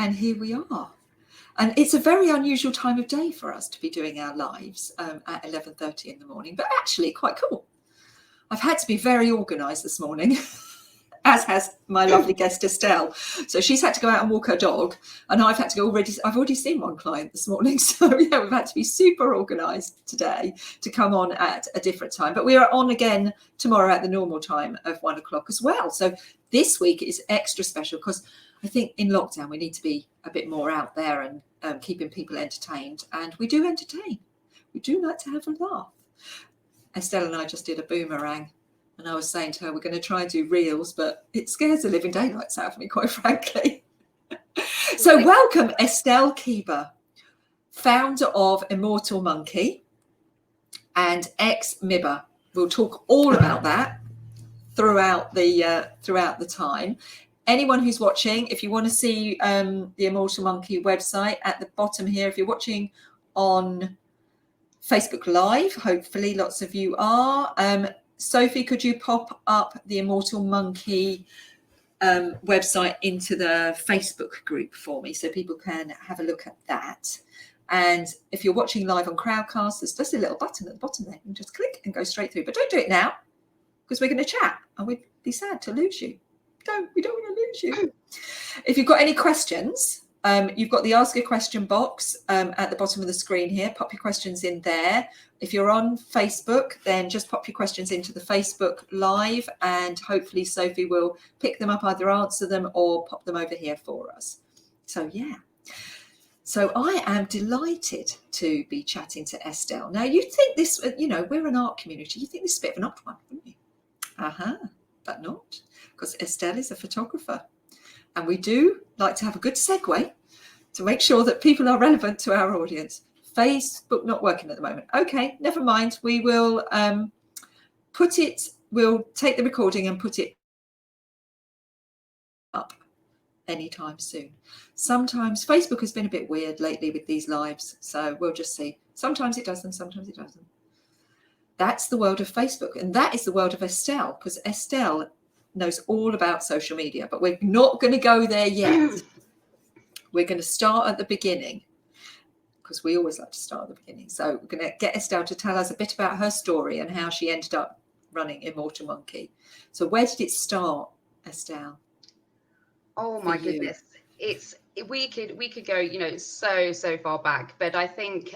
And here we are. And it's a very unusual time of day for us to be doing our lives at 11:30 in the morning, but actually quite cool. I've had to be very organised this morning, as has my lovely guest Estelle. So she's had to go out and walk her dog, and I've had to go already. I've already seen one client this morning, so yeah, we've had to be super organised today to come on at a different time. But we are on again tomorrow at the normal time of 1 o'clock as well. So this week is extra special because I think in lockdown we need to be a bit more out there and keeping people entertained, and we do entertain. We do like to have a laugh. Estelle and I just did a boomerang, and I was saying to her, we're going to try and do reels, but it scares the living daylights out of me, quite frankly. So welcome, Estelle Keeber, founder of Immortal Monkey and ex-Mibber. We'll talk all about that throughout the time. Anyone who's watching, if you want to see the Immortal Monkey website at the bottom here, if you're watching on Facebook Live, hopefully lots of you are. Sophie, could you pop up the Immortal Monkey website into the Facebook group for me so people can have a look at that? And if you're watching live on Crowdcast, there's just a little button at the bottom there. You can just click and go straight through. But don't do it now because we're going to chat and we'd be sad to lose you. We don't want to lose you. If you've got any questions, you've got the Ask a Question box at the bottom of the screen here. Pop your questions in there. If you're on Facebook, then just pop your questions into the Facebook Live, and hopefully Sophie will pick them up, either answer them or pop them over here for us. So, yeah. So I am delighted to be chatting to Estelle. Now, you think this, we're an art community. You think this is a bit of an odd one, wouldn't you? But not, because Estelle is a photographer. And we do like to have a good segue to make sure that people are relevant to our audience. Facebook not working at the moment. Okay, never mind. We will we'll take the recording and put it up anytime soon. Sometimes Facebook has been a bit weird lately with these lives, so we'll just see. Sometimes it does and sometimes it doesn't. That's the world of Facebook, and that is the world of Estelle, because Estelle knows all about social media, but we're not going to go there yet. We're going to start at the beginning, because we always like to start at the beginning. So we're going to get Estelle to tell us a bit about her story and how she ended up running Immortal Monkey. So where did it start, Estelle? Oh my goodness, we could go so far back, but I think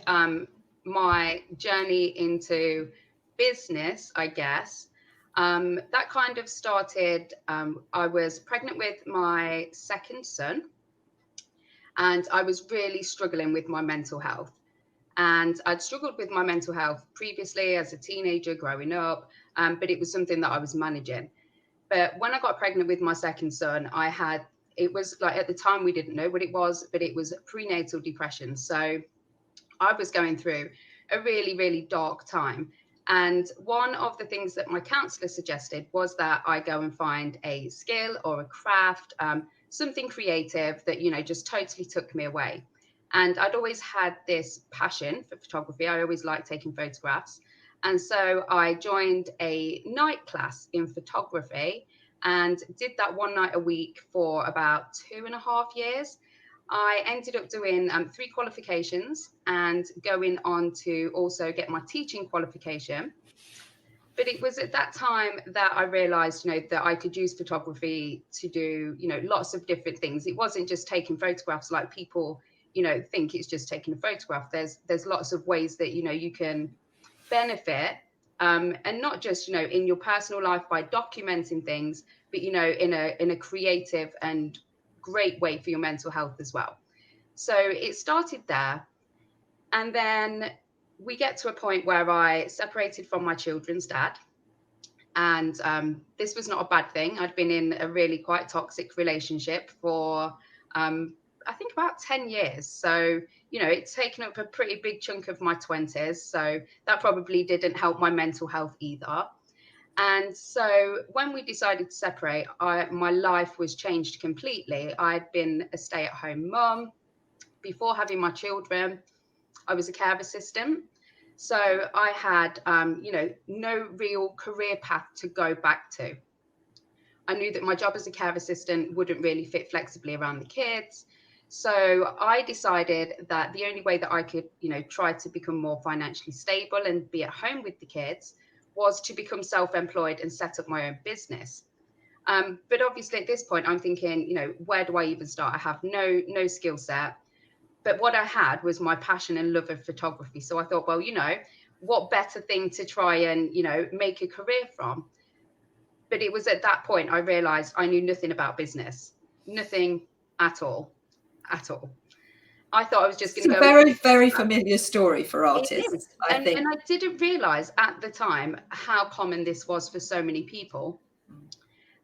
my journey into business, I guess, that kind of started. I was pregnant with my second son, and I was really struggling with my mental health. And I'd struggled with my mental health previously as a teenager growing up, but it was something that I was managing. But when I got pregnant with my second son, it was like, at the time we didn't know what it was, but it was prenatal depression. So I was going through a really, really dark time. And one of the things that my counselor suggested was that I go and find a skill or a craft, something creative that, just totally took me away. And I'd always had this passion for photography. I always liked taking photographs. And so I joined a night class in photography and did that one night a week for about 2.5 years. I ended up doing 3 qualifications and going on to also get my teaching qualification. But it was at that time that I realized, that I could use photography to do, lots of different things. It wasn't just taking photographs like people, think it's just taking a photograph. There's lots of ways that, you can benefit, and not just, in your personal life by documenting things, but, in a creative and great way for your mental health as well. So it started there. And then we get to a point where I separated from my children's dad. And this was not a bad thing. I'd been in a really quite toxic relationship for, I think, about 10 years. So, it's taken up a pretty big chunk of my 20s. So that probably didn't help my mental health either. And so when we decided to separate, my life was changed completely. I'd been a stay-at-home mum. Before having my children, I was a care assistant. So I had, no real career path to go back to. I knew that my job as a care assistant wouldn't really fit flexibly around the kids. So I decided that the only way that I could, try to become more financially stable and be at home with the kids was to become self-employed and set up my own business. But obviously at this point, I'm thinking, where do I even start? I have no skill set. But what I had was my passion and love of photography. So I thought, well, what better thing to try and, make a career from? But it was at that point I realized I knew nothing about business, nothing at all, at all. I thought I was just going It's to a go. very, very familiar story for It artists, is. I And think. I didn't realize at the time how common this was for so many people.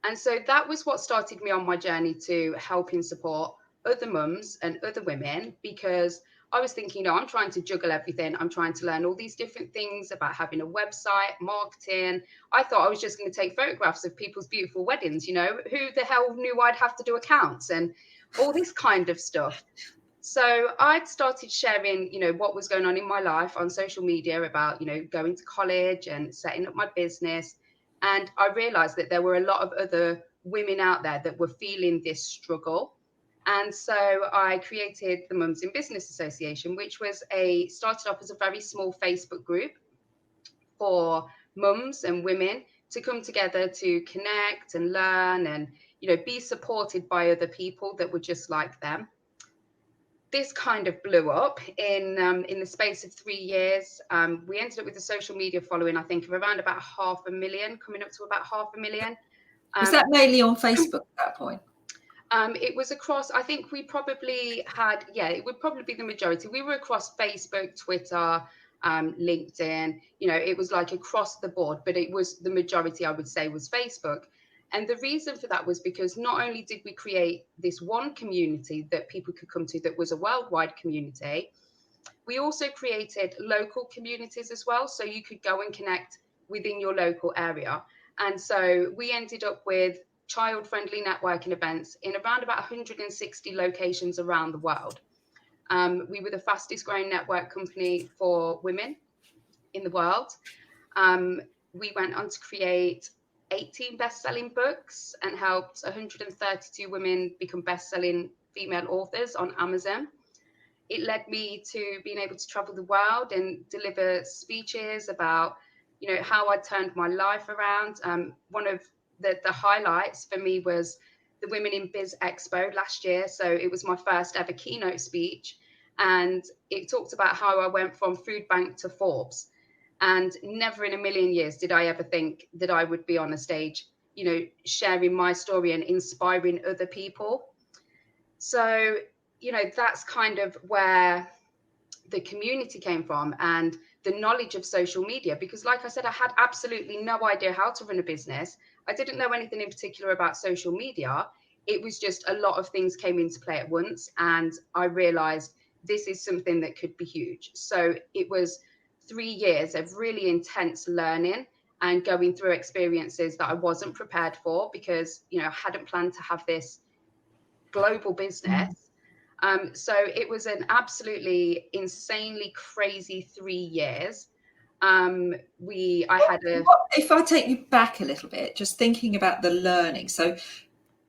And so that was what started me on my journey to helping support other mums and other women, because I was thinking, I'm trying to juggle everything. I'm trying to learn all these different things about having a website, marketing. I thought I was just going to take photographs of people's beautiful weddings. Who the hell knew I'd have to do accounts and all this kind of stuff. So I'd started sharing, what was going on in my life on social media about, going to college and setting up my business. And I realized that there were a lot of other women out there that were feeling this struggle. And so I created the Mums in Business Association, which was started off as a very small Facebook group for mums and women to come together to connect and learn and, be supported by other people that were just like them. This kind of blew up in the space of 3 years. We ended up with a social media following, I think, of around about 500,000, coming up to about 500,000. Was that mainly on Facebook at that point? It was across, I think we probably had, it would probably be the majority. We were across Facebook, Twitter, LinkedIn, it was like across the board, but it was the majority, I would say, was Facebook. And the reason for that was because not only did we create this one community that people could come to that was a worldwide community, we also created local communities as well. So you could go and connect within your local area. And so we ended up with child-friendly networking events in around about 160 locations around the world. We were the fastest growing network company for women in the world. We went on to create 18 best-selling books and helped 132 women become best-selling female authors on Amazon. It led me to being able to travel the world and deliver speeches about, how I turned my life around. One of the highlights for me was the Women in Biz Expo last year. So it was my first ever keynote speech. And it talked about how I went from food bank to Forbes. And never in a million years did I ever think that I would be on a stage, sharing my story and inspiring other people. So, that's kind of where the community came from and the knowledge of social media, because like I said, I had absolutely no idea how to run a business. I didn't know anything in particular about social media. It was just a lot of things came into play at once. And I realized this is something that could be huge. So it was 3 years of really intense learning and going through experiences that I wasn't prepared for, because, I hadn't planned to have this global business. So it was an absolutely insanely crazy 3 years. If I take you back a little bit, just thinking about the learning. So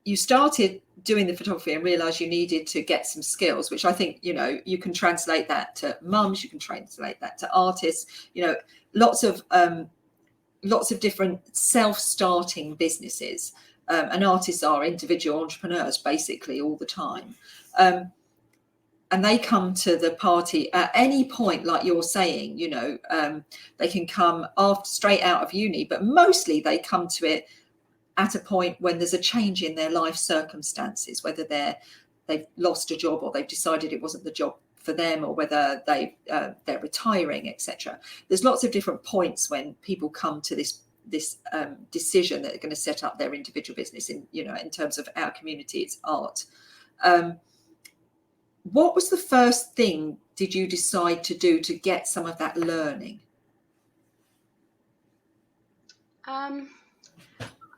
you started doing the photography and realized you needed to get some skills, which I think, you can translate that to mums, you can translate that to artists, lots of different self-starting businesses. And artists are individual entrepreneurs basically all the time. And they come to the party at any point, like you're saying, they can come straight out of uni, but mostly they come to it at a point when there's a change in their life circumstances, whether they've lost a job or they've decided it wasn't the job for them, or whether they're retiring, etc. There's lots of different points when people come to this decision that they're going to set up their individual business. In terms of our community, it's art. What was the first thing did you decide to do to get some of that learning?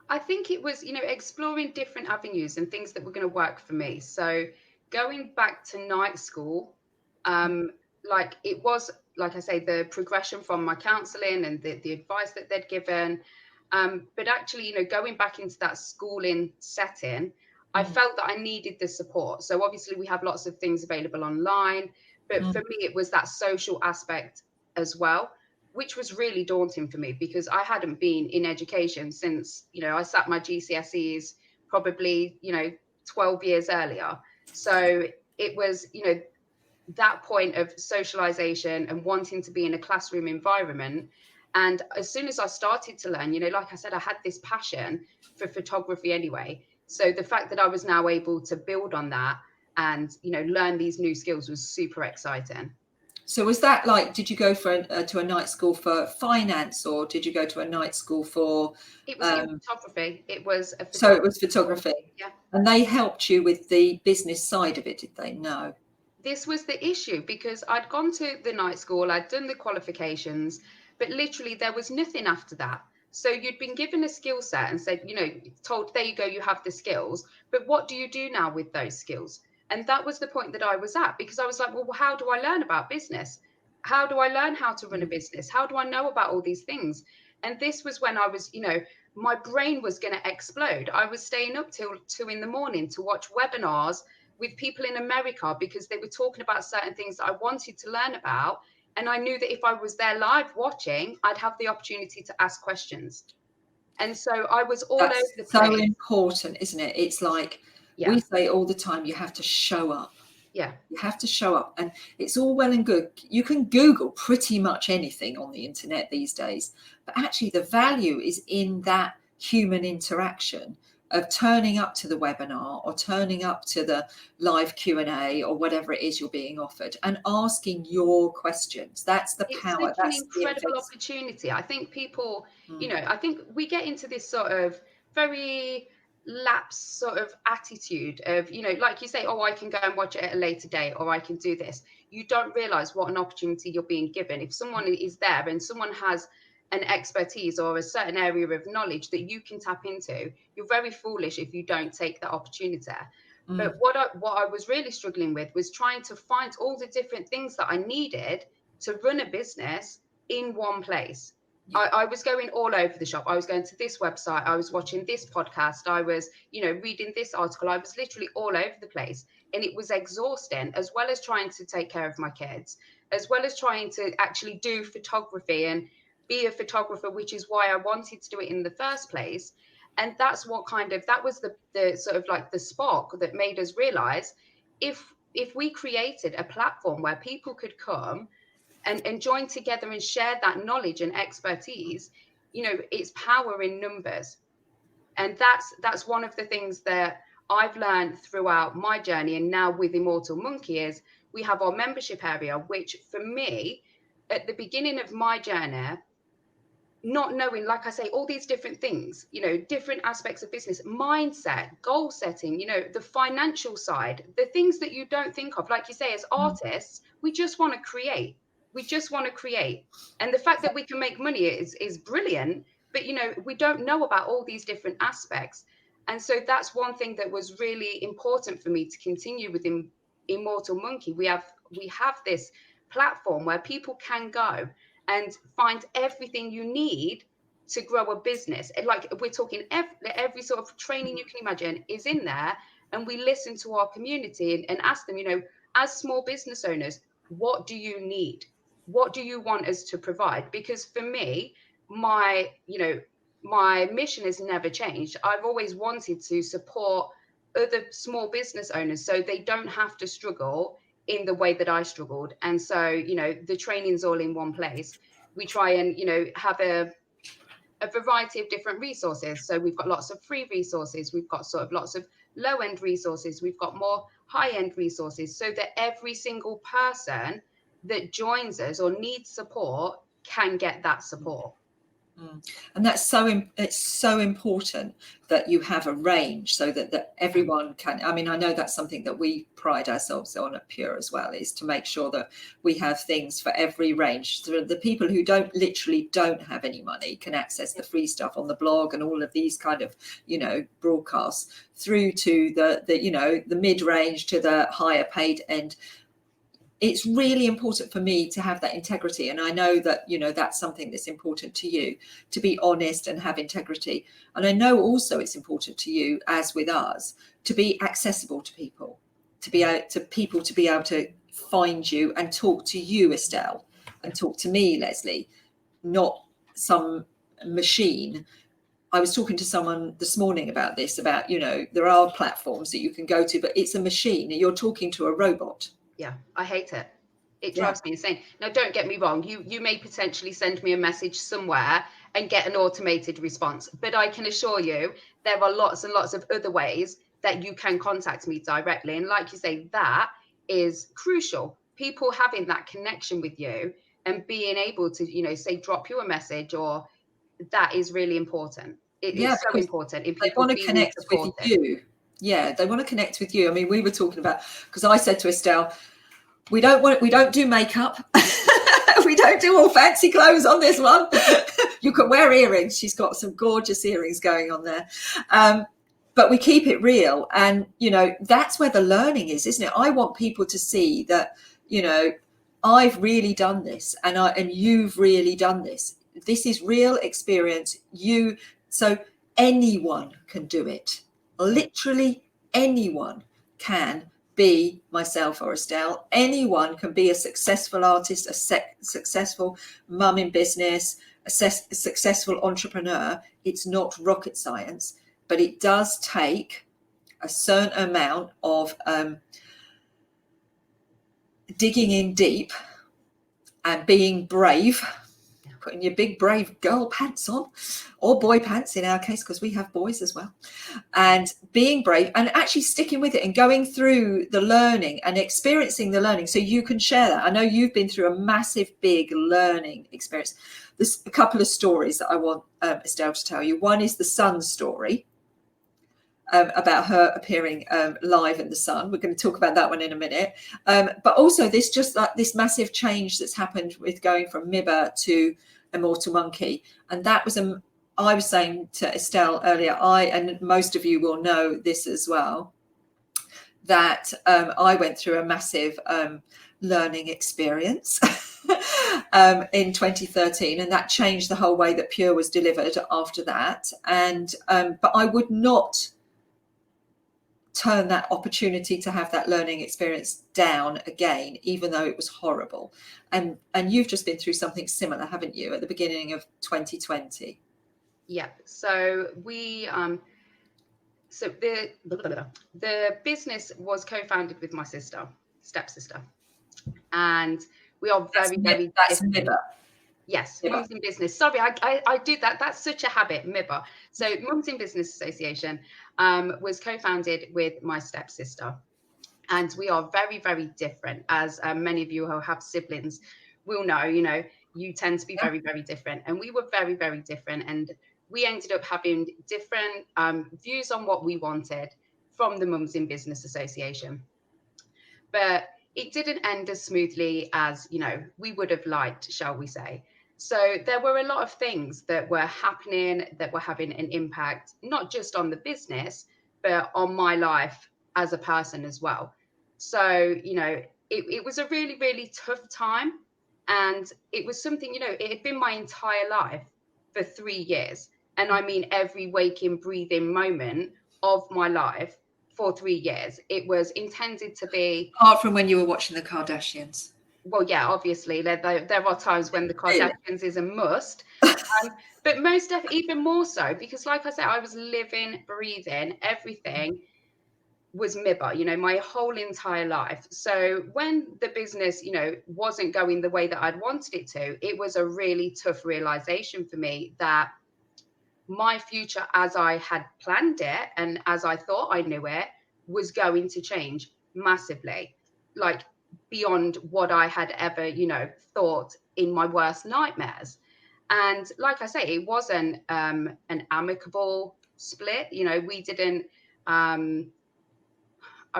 I think it was, exploring different avenues and things that were going to work for me. So going back to night school, it was, like I say, the progression from my counselling and the advice that they'd given. But actually, going back into that schooling setting, I felt that I needed the support. So obviously we have lots of things available online, but for me, it was that social aspect as well, which was really daunting for me because I hadn't been in education since, I sat my GCSEs probably, 12 years earlier. So it was, that point of socialization and wanting to be in a classroom environment. And as soon as I started to learn, like I said, I had this passion for photography anyway. So the fact that I was now able to build on that and, learn these new skills was super exciting. So was that like, did you go to a night school for finance, or did you go to a night school for? It was in photography. It was a photography. So it was photography. Yeah. And they helped you with the business side of it, did they? No. This was the issue because I'd gone to the night school, I'd done the qualifications, but literally there was nothing after that. So you'd been given a skill set and said, told, there you go, you have the skills, but what do you do now with those skills? And that was the point that I was at, because I was like, well, how do I learn about business? How do I learn how to run a business? How do I know about all these things? And this was when I was, my brain was going to explode. I was staying up till 2 a.m. to watch webinars with people in America because they were talking about certain things that I wanted to learn about. And I knew that if I was there live watching, I'd have the opportunity to ask questions. And so I was all over the place. So important, isn't it? It's like we say all the time, you have to show up. Yeah. You have to show up. And it's all well and good. You can Google pretty much anything on the internet these days. But actually, the value is in that human interaction of turning up to the webinar or turning up to the live Q&A or whatever it is you're being offered and asking your questions. That's the power. It's an incredible opportunity. I think people, I think we get into this sort of very lapsed sort of attitude of, like you say, oh, I can go and watch it at a later date, or I can do this. You don't realize what an opportunity you're being given. If someone is there and someone has an expertise or a certain area of knowledge that you can tap into, you're very foolish if you don't take that opportunity. But what I was really struggling with was trying to find all the different things that I needed to run a business in one place. I was going all over the shop. I was going to this website. I was watching this podcast. I was, reading this article. I was literally all over the place. And it was exhausting, as well as trying to take care of my kids, as well as trying to actually do photography and be a photographer, which is why I wanted to do it in the first place. And that's what that was the sort of like the spark that made us realize if we created a platform where people could come and join together and share that knowledge and expertise, it's power in numbers. And that's one of the things that I've learned throughout my journey. And now with Immortal Monkey is we have our membership area, which for me, at the beginning of my journey, not knowing, like I say, all these different things, different aspects of business, mindset, goal setting, the financial side, the things that you don't think of. Like you say, as artists, we just want to create. We just want to create. And the fact that we can make money is brilliant. But, we don't know about all these different aspects. And so that's one thing that was really important for me to continue with Immortal Monkey. We have this platform where people can go and find everything you need to grow a business. And like we're talking every sort of training you can imagine is in there. And we listen to our community and ask them, as small business owners, what do you need? What do you want us to provide? Because for me, my mission has never changed. I've always wanted to support other small business owners so they don't have to struggle in the way that I struggled. And so, the training's all in one place. We try and, have a variety of different resources. So we've got lots of free resources. We've got sort of lots of low-end resources. We've got more high-end resources so that every single person that joins us or needs support can get that support. And that's it's so important that you have a range so that everyone can. I mean, I know that's something that we pride ourselves on at Pure as well, is to make sure that we have things for every range. So the people who literally don't have any money can access the free stuff on the blog and all of these kind of, broadcasts, through to the mid range to the higher paid end. it's really important for me to have that integrity. And I know that, you know, that's something that's important to you, to be honest and have integrity. And I know also it's important to you, as with us, to be accessible to people, to be able to find you and talk to you, Estelle, and talk to me, Leslie, not some machine. I was talking to someone this morning about this, about, you know, there are platforms that you can go to, but it's a machine and you're talking to a robot. Yeah, I hate it. It drives me insane. Now, don't get me wrong. You may potentially send me a message somewhere and get an automated response, but I can assure you there are lots and lots of other ways that you can contact me directly. And like you say, that is crucial. People having that connection with you and being able to, you know, say, drop you a message, or that is really important. It is so important in people they want to feeling connect supported. with you. Yeah, they want to connect with you. I mean, we were talking about, because I said to Estelle, we don't do makeup. We don't do all fancy clothes on this one. You can wear earrings. She's got some gorgeous earrings going on there. But we keep it real. And, you know, that's where the learning is, isn't it? I want people to see that, you know, I've really done this and you've really done this. This is real experience. So anyone can do it. Literally anyone can be myself or Estelle. Anyone can be a successful artist, a successful mum in business, a successful entrepreneur. It's not rocket science, but it does take a certain amount of digging in deep and being brave, putting your big brave girl pants on, or boy pants in our case, because we have boys as well, and being brave and actually sticking with it and going through the learning and experiencing the learning so you can share that. I know you've been through a massive, big learning experience. There's a couple of stories that I want Estelle to tell you. One is the Sun story, about her appearing live in the Sun. We're going to talk about that one in a minute. But also this massive change that's happened with going from Mibba to Immortal Monkey. And that was I was saying to Estelle earlier, and most of you will know this as well, that I went through a massive learning experience in 2013, and that changed the whole way that Pure was delivered after that. And but I would not turn that opportunity to have that learning experience down again, even though it was horrible. And you've just been through something similar, haven't you, at the beginning of 2020? Yeah. So we so the business was co-founded with my stepsister, and we are very different. Mibba. Yes, Mums in Business. Sorry, I do that. That's such a habit, Mibba. So Mums in Business Association was co-founded with my stepsister. And we are very, very different. As many of you who have siblings will know, you know, you tend to be very, very different. And we were very, very different. And we ended up having different views on what we wanted from the Mums in Business Association. But it didn't end as smoothly as, you know, we would have liked, shall we say. So there were a lot of things that were happening that were having an impact, not just on the business, but on my life as a person as well. So, you know, it was a really, really tough time. And it was something, you know, it had been my entire life for 3 years. And I mean, every waking, breathing moment of my life for 3 years. It was intended to be. Apart from when you were watching the Kardashians. Well, yeah, obviously there are times when the Kardashians is a must, but even more so, because like I said, I was living, breathing, everything was Mibba, you know, my whole entire life. So when the business, you know, wasn't going the way that I'd wanted it to, it was a really tough realization for me that my future as I had planned it and as I thought I knew it was going to change massively, like beyond what I had ever, you know, thought in my worst nightmares. And like I say, it wasn't an amicable split. You know, we didn't, I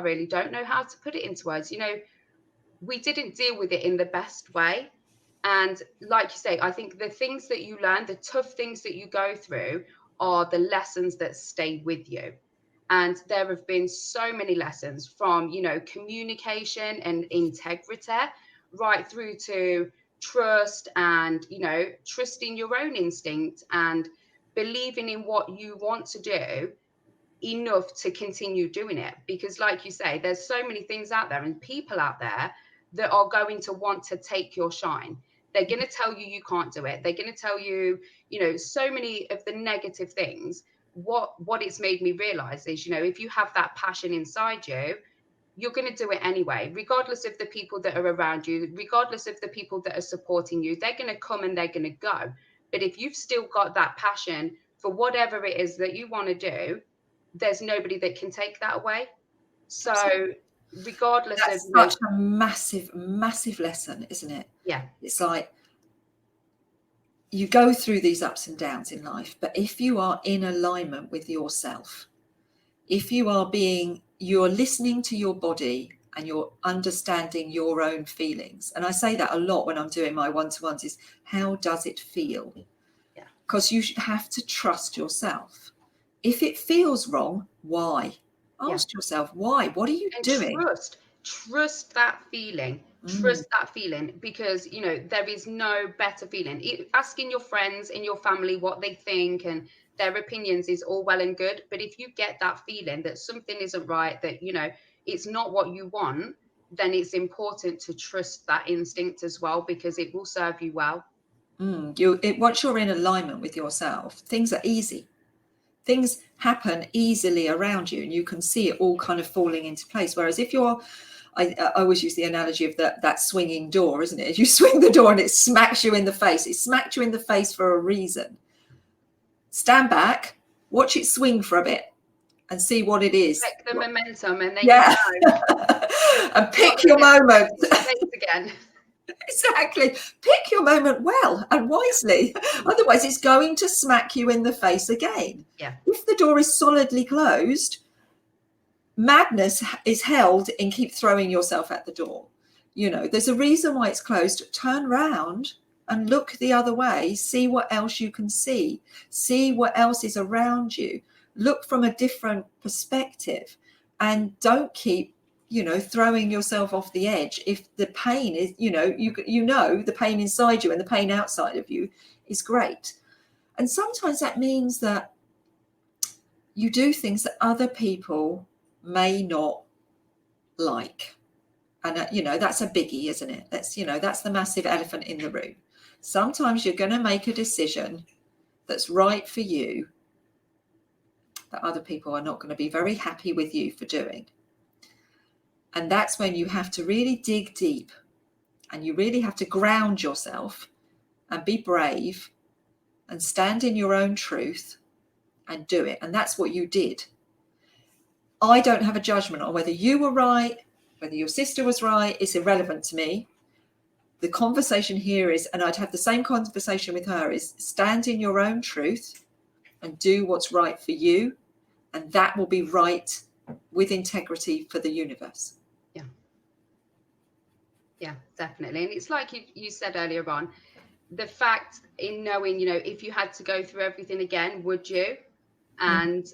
really don't know how to put it into words. You know, we didn't deal with it in the best way. And like you say, I think the things that you learn, the tough things that you go through are the lessons that stay with you. And there have been so many lessons from, you know, communication and integrity right through to trust and, you know, trusting your own instinct and believing in what you want to do enough to continue doing it. Because like you say, there's so many things out there and people out there that are going to want to take your shine. They're going to tell you you can't do it. They're going to tell you, you know, so many of the negative things. What it's made me realize is, you know, if you have that passion inside you, you're going to do it anyway, regardless of the people that are around you, regardless of the people that are supporting you. They're going to come and they're going to go. But if you've still got that passion for whatever it is that you want to do, there's nobody that can take that away. So regardless of, That's you know, such a massive lesson, isn't it? yeah, It's like you go through these ups and downs in life, but if you are in alignment with yourself, if you're listening to your body and you're understanding your own feelings. And I say that a lot when I'm doing my one-to-ones is, how does it feel? Yeah. Because you have to trust yourself. If it feels wrong, why? Ask yourself, why? What are you doing? Trust that feeling. Trust that feeling, because, you know, there is no better feeling. Asking your friends and your family what they think and their opinions is all well and good. But if you get that feeling that something isn't right, that, you know, it's not what you want, then it's important to trust that instinct as well, because it will serve you well. Once you're in alignment with yourself, things are easy. Things happen easily around you and you can see it all kind of falling into place. Whereas if I always use the analogy of that swinging door, isn't it? You swing the door and it smacks you in the face. It smacked you in the face for a reason. Stand back, watch it swing for a bit and see what it is. Check the momentum and then you know. And pick your moment. Again. Exactly. Pick your moment well and wisely. Otherwise, it's going to smack you in the face again. Yeah. If the door is solidly closed, madness is held in keep throwing yourself at the door. You know, there's a reason why it's closed. Turn round and look the other way. See what else you can see. See what else is around you. Look from a different perspective and don't keep, you know, throwing yourself off the edge. If the pain is, you know the pain inside you and the pain outside of you is great. And sometimes that means that you do things that other people may not like. And, you know, that's a biggie, isn't it? That's, you know, that's the massive elephant in the room. Sometimes you're going to make a decision that's right for you that other people are not going to be very happy with you for doing. And that's when you have to really dig deep and you really have to ground yourself and be brave and stand in your own truth and do it. And that's what you did. I don't have a judgment on whether you were right, whether your sister was right. It's irrelevant to me. The conversation here is, and I'd have the same conversation with her, is stand in your own truth and do what's right for you. And that will be right with integrity for the universe. Yeah, definitely. And it's like you said earlier on, the fact in knowing, you know, if you had to go through everything again, would you? And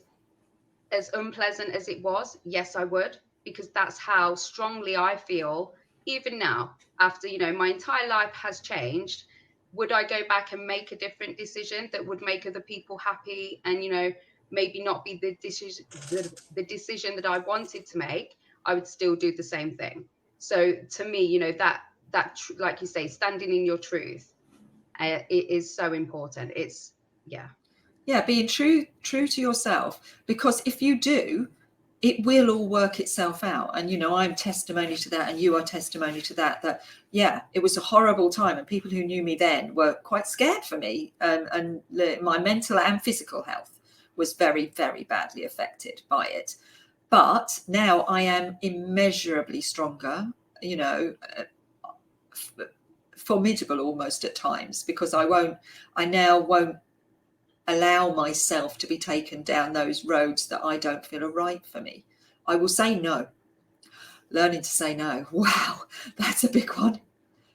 as unpleasant as it was, yes, I would, because that's how strongly I feel even now, after, you know, my entire life has changed. Would I go back and make a different decision that would make other people happy and, you know, maybe not be the decision that I wanted to make? I would still do the same thing. So to me, you know, that like you say, standing in your truth, it is so important. It's being true to yourself, because if you do, it will all work itself out. And, you know, I'm testimony to that and you are testimony to that it was a horrible time and people who knew me then were quite scared for me, and my mental and physical health was very, very badly affected by it. But now I am immeasurably stronger, you know, formidable almost at times, because I now won't allow myself to be taken down those roads that I don't feel are right for me. I will say no. Learning to say no. Wow, that's a big one,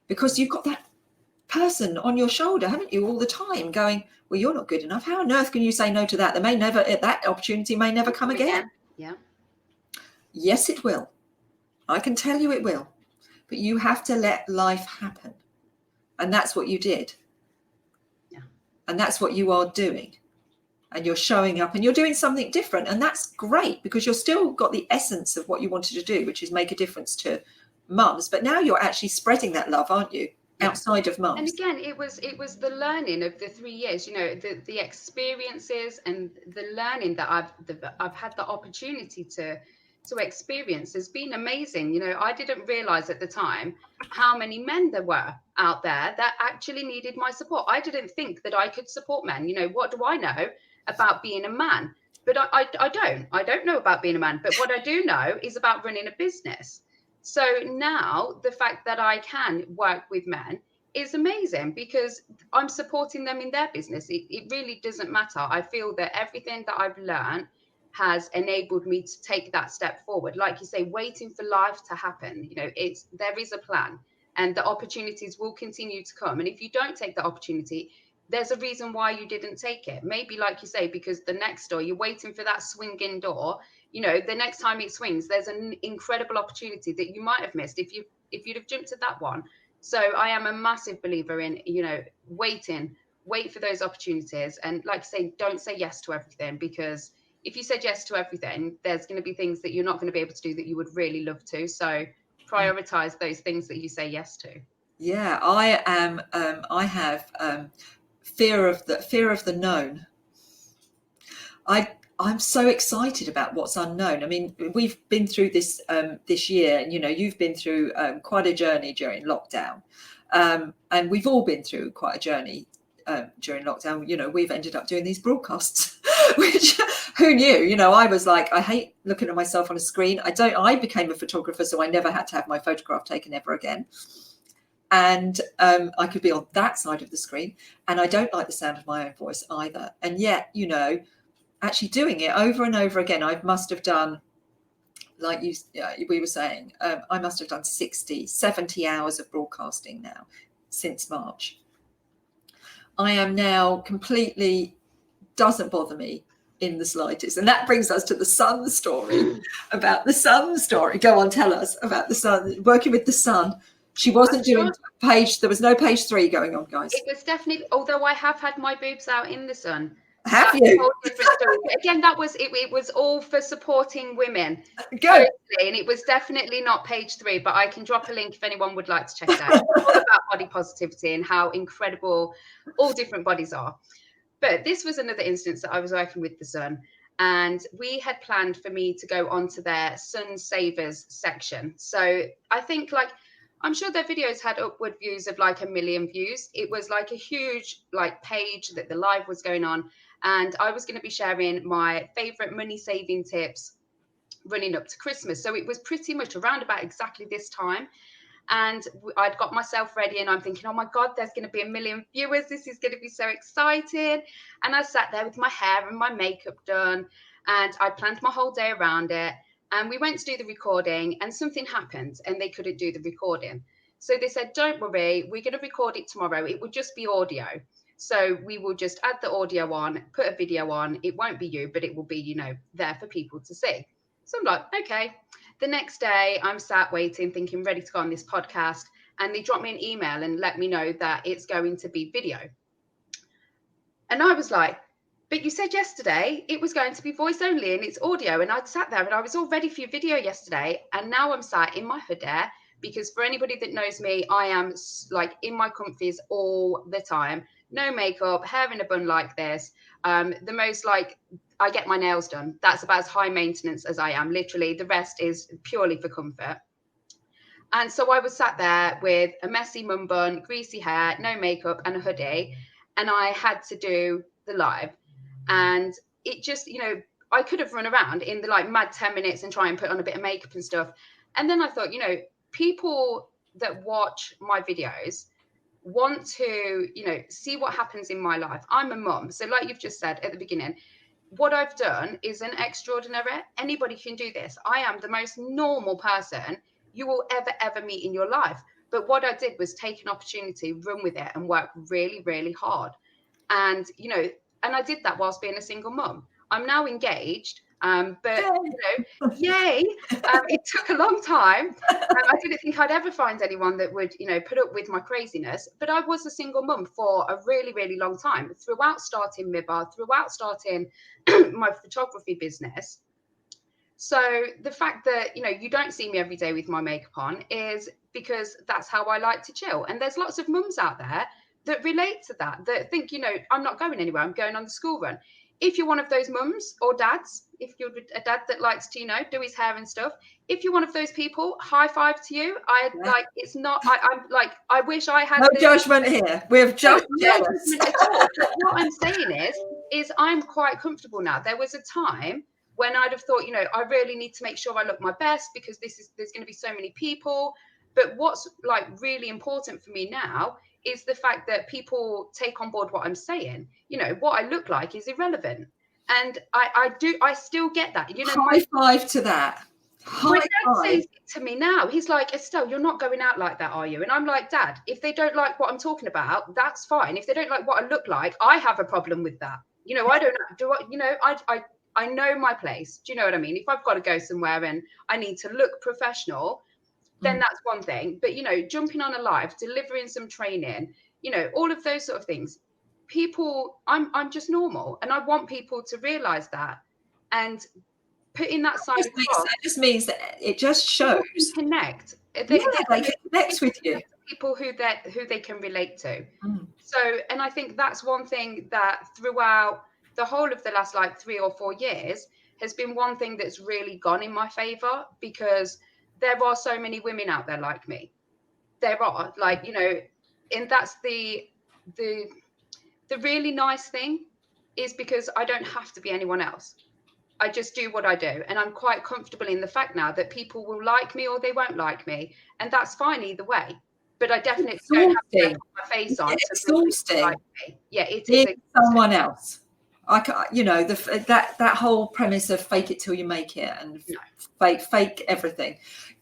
because you've got that person on your shoulder, haven't you, all the time going, well, you're not good enough. How on earth can you say no to that? That opportunity may never come again. Yeah. Yes, it will. I can tell you it will. But you have to let life happen. And that's what you did. Yeah. And that's what you are doing. And you're showing up and you're doing something different. And that's great because you're still got the essence of what you wanted to do, which is make a difference to mums. But now you're actually spreading that love, aren't you? Yeah. Outside of mums. And again, it was the learning of the 3 years, you know, the experiences and the learning that I've had the opportunity to experience has been amazing. You know, I didn't realize at the time how many men there were out there that actually needed my support. I didn't think that I could support men. You know, what do I know about being a man? But I don't know about being a man. But what I do know is about running a business. So now the fact that I can work with men is amazing because I'm supporting them in their business. It really doesn't matter. I feel that everything that I've learned has enabled me to take that step forward. Like you say, waiting for life to happen, you know, there is a plan and the opportunities will continue to come. And if you don't take the opportunity, there's a reason why you didn't take it. Maybe, like you say, because the next door, you're waiting for that swinging door. You know, the next time it swings, there's an incredible opportunity that you might have missed if you'd have jumped at that one. So I am a massive believer in, you know, wait for those opportunities. And like I say, don't say yes to everything, because if you said yes to everything, there's going to be things that you're not going to be able to do that you would really love to. So prioritize those things that you say yes to. Yeah, I have fear of the known. I'm so excited about what's unknown. I mean, we've been through this this year, and you know, you've been through quite a journey during lockdown, and we've all been through quite a journey during lockdown. You know, we've ended up doing these broadcasts, which who knew? You know, I was like, I hate looking at myself on a screen. I became a photographer, so I never had to have my photograph taken ever again. And I could be on that side of the screen, and I don't like the sound of my own voice either. And yet, you know, actually doing it over and over again, I must have done, like we were saying, I must have done 60, 70 hours of broadcasting now since March. I am now completely, doesn't bother me in the slightest. And that brings us to the sun story, about the sun story. Go on, tell us about the sun, working with the sun. She wasn't doing there was no page 3 going on, guys. It was definitely, although I have had my boobs out in the sun. Have you? A whole different story. Again, that was it was all for supporting women. Good. Totally, and it was definitely not page 3, but I can drop a link if anyone would like to check it out. It's all about body positivity and how incredible all different bodies are. But this was another instance that I was working with the Sun, and we had planned for me to go onto their Sun Savers section. So I think, like, I'm sure their videos had upward views of like 1 million views. It was like a huge like page that the live was going on. And I was going to be sharing my favorite money saving tips running up to Christmas. So it was pretty much around about exactly this time. And I'd got myself ready and I'm thinking, oh my God, there's going to be 1 million viewers. This is going to be so exciting. And I sat there with my hair and my makeup done, and I planned my whole day around it. And we went to do the recording, and something happened and they couldn't do the recording. So they said, don't worry, we're going to record it tomorrow. It would just be audio. So we will just add the audio on, put a video on. It won't be you, but it will be, you know, there for people to see. So I'm like, okay. The next day, I'm sat waiting, thinking, ready to go on this podcast. And they drop me an email and let me know that it's going to be video. And I was like, but you said yesterday it was going to be voice only and it's audio. And I'd sat there and I was all ready for your video yesterday. And now I'm sat in my hoodie, because for anybody that knows me, I am like in my comfies all the time. No makeup, hair in a bun like this. The most like, I get my nails done. That's about as high maintenance as I am. Literally, the rest is purely for comfort. And so I was sat there with a messy mum bun, greasy hair, no makeup, and a hoodie. And I had to do the live. And it just, you know, I could have run around in the like mad 10 minutes and try and put on a bit of makeup and stuff. And then I thought, you know, people that watch my videos want to, you know, see what happens in my life. I'm a mum. So like you've just said at the beginning, what I've done is an extraordinary. Anybody can do this. I am the most normal person you will ever meet in your life. But what I did was take an opportunity, run with it, and work really, really hard. And, you know, and I did that whilst being a single mum. I'm now engaged. But yay. It took a long time. I didn't think I'd ever find anyone that would, put up with my craziness. But I was a single mum for a really, really long time, throughout starting Mibba, throughout starting my photography business. So the fact that, you don't see me every day with my makeup on is because that's how I like to chill. And there's lots of mums out there that relate to that think, I'm not going anywhere, I'm going on the school run. If you're one of those mums or dads, if you're a dad that likes to, do his hair and stuff, if you're one of those people, high five to you. It's not, I'm like, I wish I had no judgment here. We're just jealous. Judgment at all. But what I'm saying is I'm quite comfortable now. There was a time when I'd have thought, I really need to make sure I look my best because there's going to be so many people. But what's like really important for me now is the fact that people take on board what I'm saying. What I look like is irrelevant. And I still get that. High five to that. My dad says it to me now. He's like, Estelle, you're not going out like that, are you? And I'm like, Dad, if they don't like what I'm talking about, that's fine. If they don't like what I look like, I have a problem with that. I don't do I, I know my place. Do you know what I mean? If I've got to go somewhere and I need to look professional, then that's one thing. But, jumping on a live, delivering some training, all of those sort of things, people, I'm just normal. And I want people to realize that. And putting that side across. That just means that it just shows. Connect. They connect with you. People who they can relate to. So, and I think that's one thing that throughout the whole of the last 3 or 4 years has been one thing that's really gone in my favor, because there are so many women out there like me. There are and that's the really nice thing, is because I don't have to be anyone else. I just do what I do. And I'm quite comfortable in the fact now that people will like me or they won't like me. And that's fine either way. But I definitely don't have to put my face on. It's exhausting. Like me. Yeah, it is. Someone else. I can't, that whole premise of fake it till you make it and fake everything.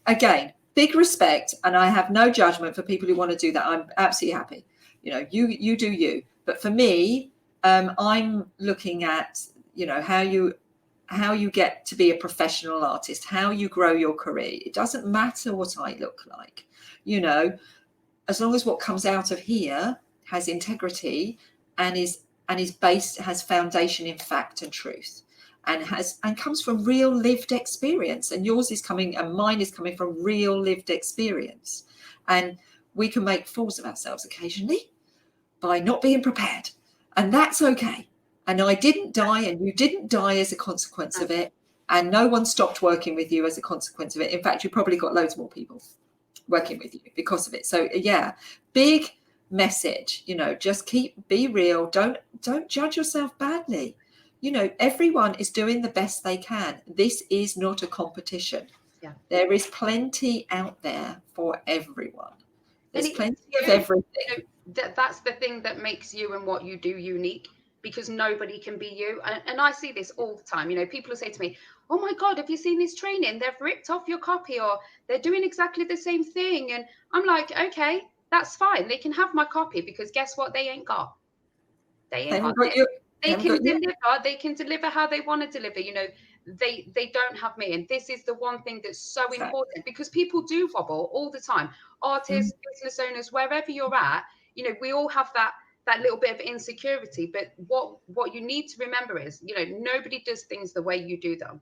Again, big respect, and I have no judgment for people who want to do that. I'm absolutely happy. You do you. But for me, I'm looking at how you get to be a professional artist, how you grow your career. It doesn't matter what I look like, as long as what comes out of here has integrity and is based, has foundation in fact and truth, and comes from real lived experience. And yours is coming, and mine is coming from real lived experience. And we can make fools of ourselves occasionally by not being prepared, and that's okay. And I didn't die, and you didn't die as a consequence of it, and no one stopped working with you as a consequence of it. In fact, you probably got loads more people working with you because of it. So yeah, big message, just be real. Don't judge yourself badly. Everyone is doing the best they can. This is not a competition. Yeah. There is plenty out there for everyone. There's plenty of everything. That's the thing that makes you and what you do unique, because nobody can be you. And I see this all the time. People will say to me, oh my God, have you seen this training? They've ripped off your copy, or they're doing exactly the same thing. And I'm like, okay, that's fine. They can have my copy, because guess what? They ain't got. They can deliver how they want to deliver. They don't have me. And this is the one thing that's so important, because people do wobble all the time. Artists, business owners, wherever you're at, we all have that little bit of insecurity. But what you need to remember is, nobody does things the way you do them.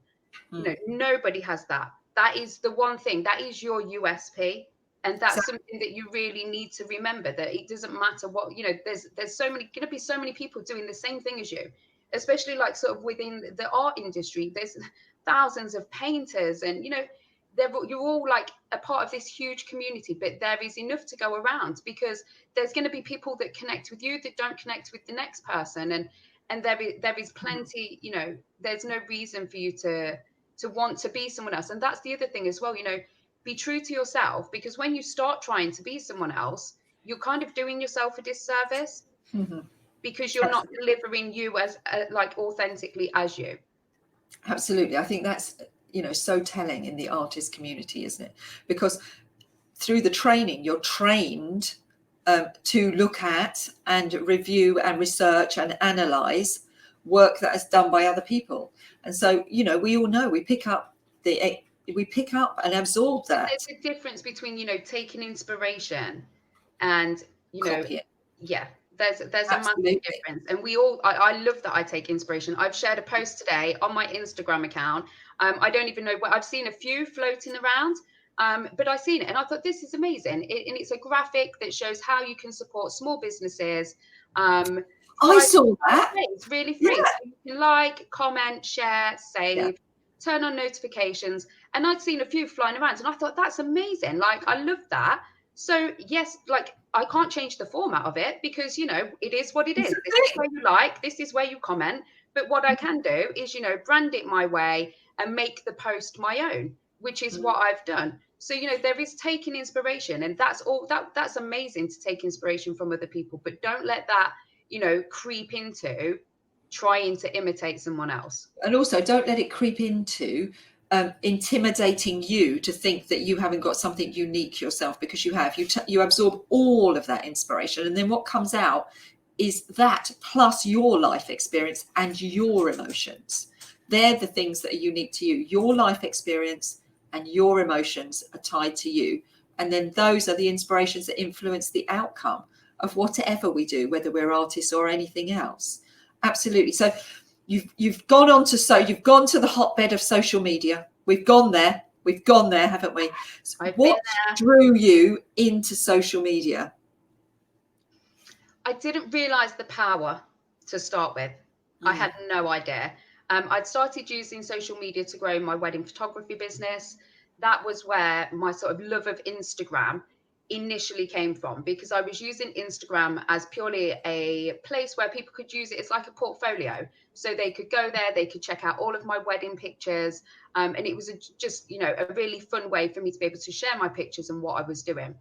Nobody has that. That is the one thing. That is your USP. And that's something that you really need to remember, that it doesn't matter what, there's going to be so many people doing the same thing as you, especially sort of within the art industry. There's thousands of painters, and, you're all a part of this huge community, but there is enough to go around, because there's going to be people that connect with you that don't connect with the next person. And there is plenty, there's no reason for you to want to be someone else. And that's the other thing as well, be true to yourself, because when you start trying to be someone else, you're kind of doing yourself a disservice, because you're not delivering you as authentically as you. Absolutely. I think that's, so telling in the artist community, isn't it? Because through the training, you're trained to look at and review and research and analyze work that is done by other people. And so, you know, we all know we pick up and absorb that. There's a difference between, you know, taking inspiration and, you know, Copy it. yeah, there's Absolutely. a massive difference. And we all, I love that I take inspiration. I've shared a post today on my Instagram account. I don't even know where, I've seen a few floating around, but I've seen it and I thought this is amazing. And it's a graphic that shows how you can support small businesses. I saw that. It's really free. Yeah. So you can like, comment, share, save, turn on notifications. And I'd seen a few flying around and I thought that's amazing. Like, I love that. So yes, like I can't change the format of it because, you know, it is what it is. This is where you like, this is where you comment. But what I can do is, you know, brand it my way and make the post my own, which is what I've done. So, you know, there is taking inspiration, and that's all that's amazing to take inspiration from other people, but don't let that, you know, creep into trying to imitate someone else. And also don't let it creep into intimidating you to think that you haven't got something unique yourself, because you have. You absorb all of that inspiration, and then what comes out is that plus your life experience and your emotions. They're the things that are unique to you. Your life experience and your emotions are tied to you, and then those are the inspirations that influence the outcome of whatever we do, whether we're artists or anything else. Absolutely. So you've gone on to you've gone to the hotbed of social media. We've gone there, haven't we? So what drew you into social media? I didn't realize the power to start with. I had no idea. I'd started using social media to grow my wedding photography business. That was where my sort of love of Instagram initially came from, because I was using Instagram as purely a place where people could use it. It's like a portfolio. So they could go there, they could check out all of my wedding pictures. And it was just, you know, a really fun way for me to be able to share my pictures and what I was doing.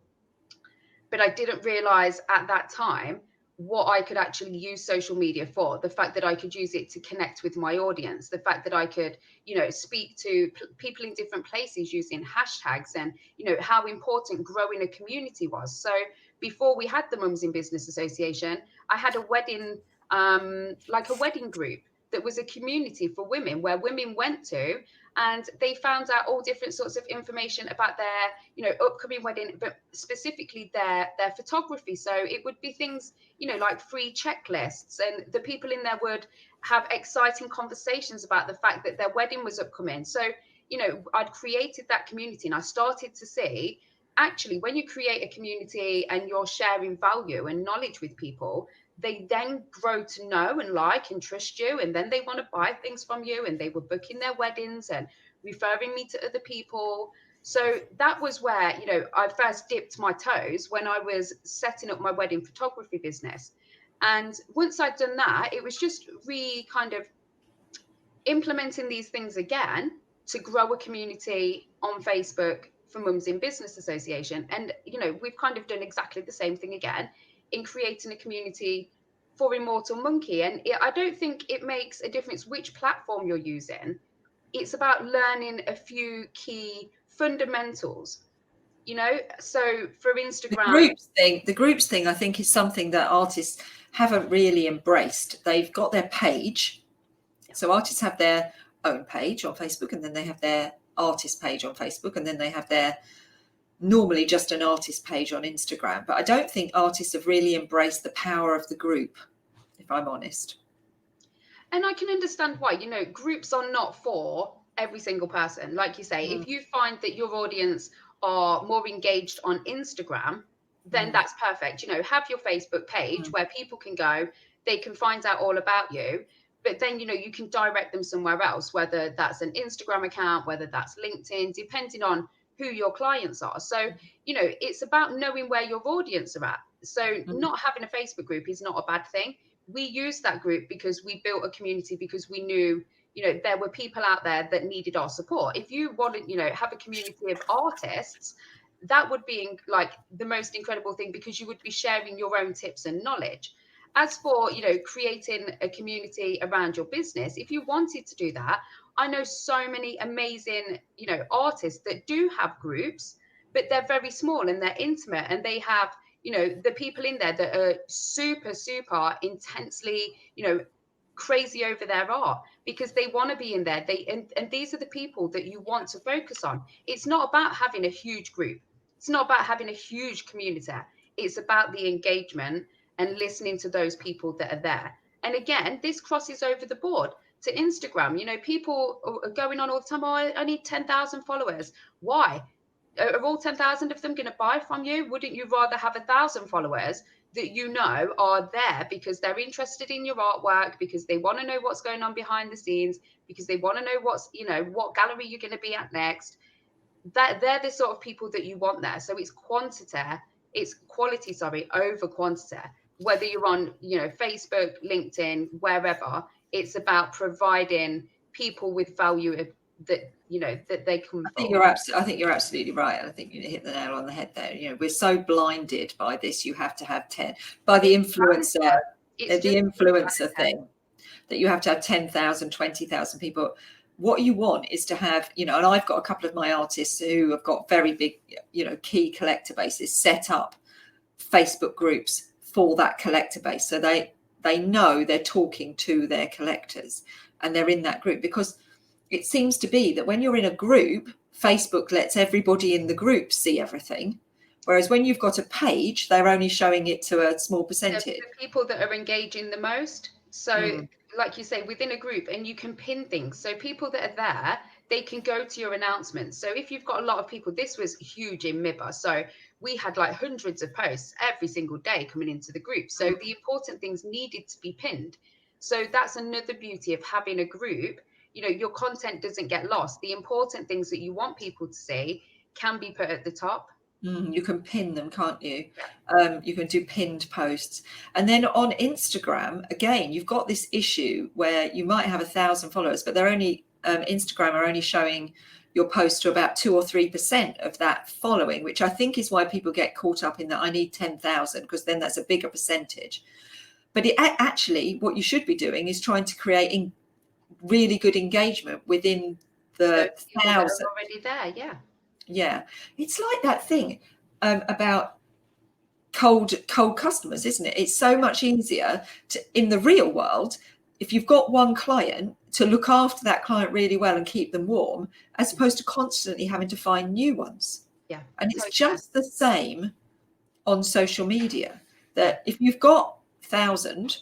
But I didn't realize at that time what I could actually use social media for. The fact that I could use it to connect with my audience, the fact that I could, you know, speak to people in different places using hashtags, and, you know, how important growing a community was. So before we had the Mums in Business Association, I had a wedding, like a wedding group that was a community for women, where women went to and they found out all different sorts of information about their, you know, upcoming wedding, but specifically their photography. So it would be things, you know, like free checklists, and the people in there would have exciting conversations about the fact that their wedding was upcoming. So, you know, I'd created that community, and I started to see, actually, when you create a community and you're sharing value and knowledge with people, they then grow to know and like and trust you, and then they want to buy things from you, and they were booking their weddings and referring me to other people. So that was where, you know, I first dipped my toes, when I was setting up my wedding photography business. And once I'd done that, it was just kind of implementing these things again to grow a community on Facebook for Mums in Business Association. And, you know, we've kind of done exactly the same thing again in creating a community for Immortal Monkey. And I don't think it makes a difference which platform you're using. It's about learning a few key fundamentals, you know. So for Instagram, The groups thing, I think, is something that artists haven't really embraced. They've got their page. So artists have their own page on Facebook, and then they have their artist page on Facebook, and then they have their normally just an artist page on Instagram. But I don't think artists have really embraced the power of the group, if I'm honest. And I can understand why. You know, groups are not for every single person. Like you say, if you find that your audience are more engaged on Instagram, then that's perfect. You know, have your Facebook page where people can go, they can find out all about you. But then, you know, you can direct them somewhere else, whether that's an Instagram account, whether that's LinkedIn, depending on who your clients are. So, you know, it's about knowing where your audience are at. So not having a Facebook group is not a bad thing. We used that group because we built a community, because we knew, you know, there were people out there that needed our support. If you wanted, you know, have a community of artists, that would be like the most incredible thing, because you would be sharing your own tips and knowledge. As for, you know, creating a community around your business, if you wanted to do that, I know so many amazing, you know, artists that do have groups, but they're very small and they're intimate, and they have, you know, the people in there that are super intensely, you know, crazy over their art because they want to be in there. And these are the people that you want to focus on. It's not about having a huge group. It's not about having a huge community. It's about the engagement and listening to those people that are there. And again, this crosses over the board to Instagram. You know, people are going on all the time, oh, I need 10,000 followers. Why? Are all 10,000 of them going to buy from you? Wouldn't you rather have 1,000 followers that you know are there because they're interested in your artwork, because they want to know what's going on behind the scenes, because they want to know what's, you know, what gallery you're going to be at next? That they're the sort of people that you want there. So it's quality, sorry, over quantity. Whether you're on, you know, Facebook, LinkedIn, wherever, it's about providing people with value that, you know, that they come I think you're absolutely right. I think you hit the nail on the head there. You know, we're so blinded by this. You have to have 10 by the influencer, thing, that you have to have 10,000, 20,000 people. What you want is to have, you know, and I've got a couple of my artists who have got very big, you know, key collector bases set up Facebook groups for that collector base. So they know they're talking to their collectors and they're in that group, because it seems to be that when you're in a group, Facebook lets everybody in the group see everything. Whereas when you've got a page, they're only showing it to a small percentage. The people that are engaging the most. So like you say, within a group, and you can pin things. So people that are there, they can go to your announcements. So if you've got a lot of people, this was huge in MIBA. So we had like hundreds of posts every single day coming into the group. So the important things needed to be pinned. So that's another beauty of having a group. You know, your content doesn't get lost. The important things that you want people to see can be put at the top. You can pin them, can't you? You can do pinned posts. And then on Instagram, again, you've got this issue where you might have 1,000 followers, but they're only Instagram are only showing your post to about 2 or 3% of that following, which I think is why people get caught up in that. I need 10,000, because then that's a bigger percentage. But actually, what you should be doing is trying to create really good engagement within the 1,000 already there. Yeah, it's like that thing about cold customers, isn't it? It's so much easier in the real world, if you've got one client, to look after that client really well and keep them warm, as opposed to constantly having to find new ones. And it's just the same on social media, that if you've got 1,000,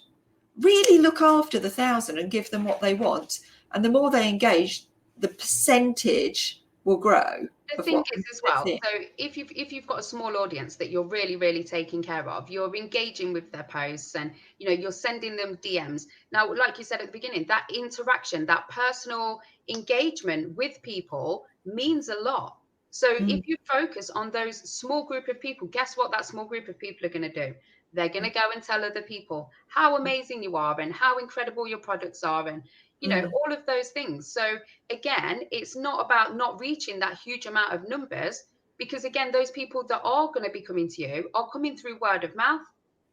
really look after the 1,000 and give them what they want, and the more they engage, the percentage will grow. The thing is as well, so if you've got a small audience that you're really, really taking care of, you're engaging with their posts, and you know, you're sending them DMs. Now, like you said at the beginning, that interaction, that personal engagement with people means a lot. So if you focus on those small group of people, guess what that small group of people are going to do? They're going to go and tell other people how amazing you are and how incredible your products are, and you know, all of those things. So again, it's not about not reaching that huge amount of numbers, because again, those people that are going to be coming to you are coming through word of mouth.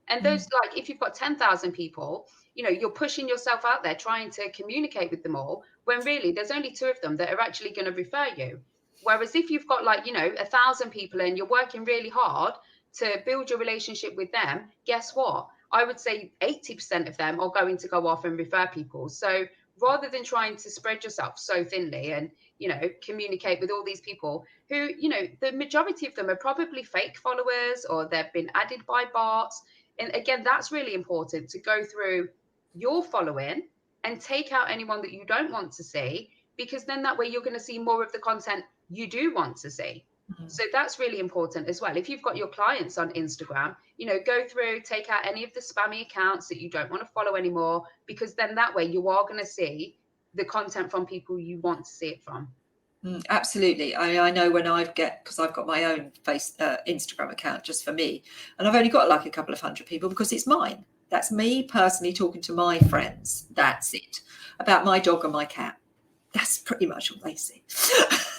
And those, like, if you've got 10,000 people, you know, you're pushing yourself out there trying to communicate with them all, when really there's only 2 of them that are actually going to refer you. Whereas if you've got, like, you know, 1,000 people and you're working really hard to build your relationship with them, guess what? I would say 80% of them are going to go off and refer people. So rather than trying to spread yourself so thinly and, you know, communicate with all these people who, you know, the majority of them are probably fake followers, or they've been added by bots. And again, that's really important, to go through your following and take out anyone that you don't want to see, because then that way you're going to see more of the content you do want to see. So that's really important as well. If you've got your clients on Instagram, you know, go through, take out any of the spammy accounts that you don't want to follow anymore, because then that way you are going to see the content from people you want to see it from. Absolutely. I know when because I've got my own Instagram account just for me, and I've only got like a couple of hundred people, because it's mine. That's me personally talking to my friends. That's it. About my dog and my cat. That's pretty much all they see.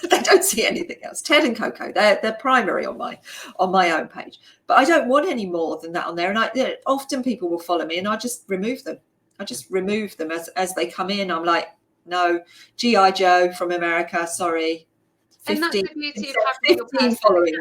They don't see anything else. Ted and Coco, they're primary on my own page. But I don't want any more than that on there. And often people will follow me, and I just remove them. I just remove them as they come in. I'm like, no, G.I. Joe from America, sorry. 15, and that's the beauty of having your following.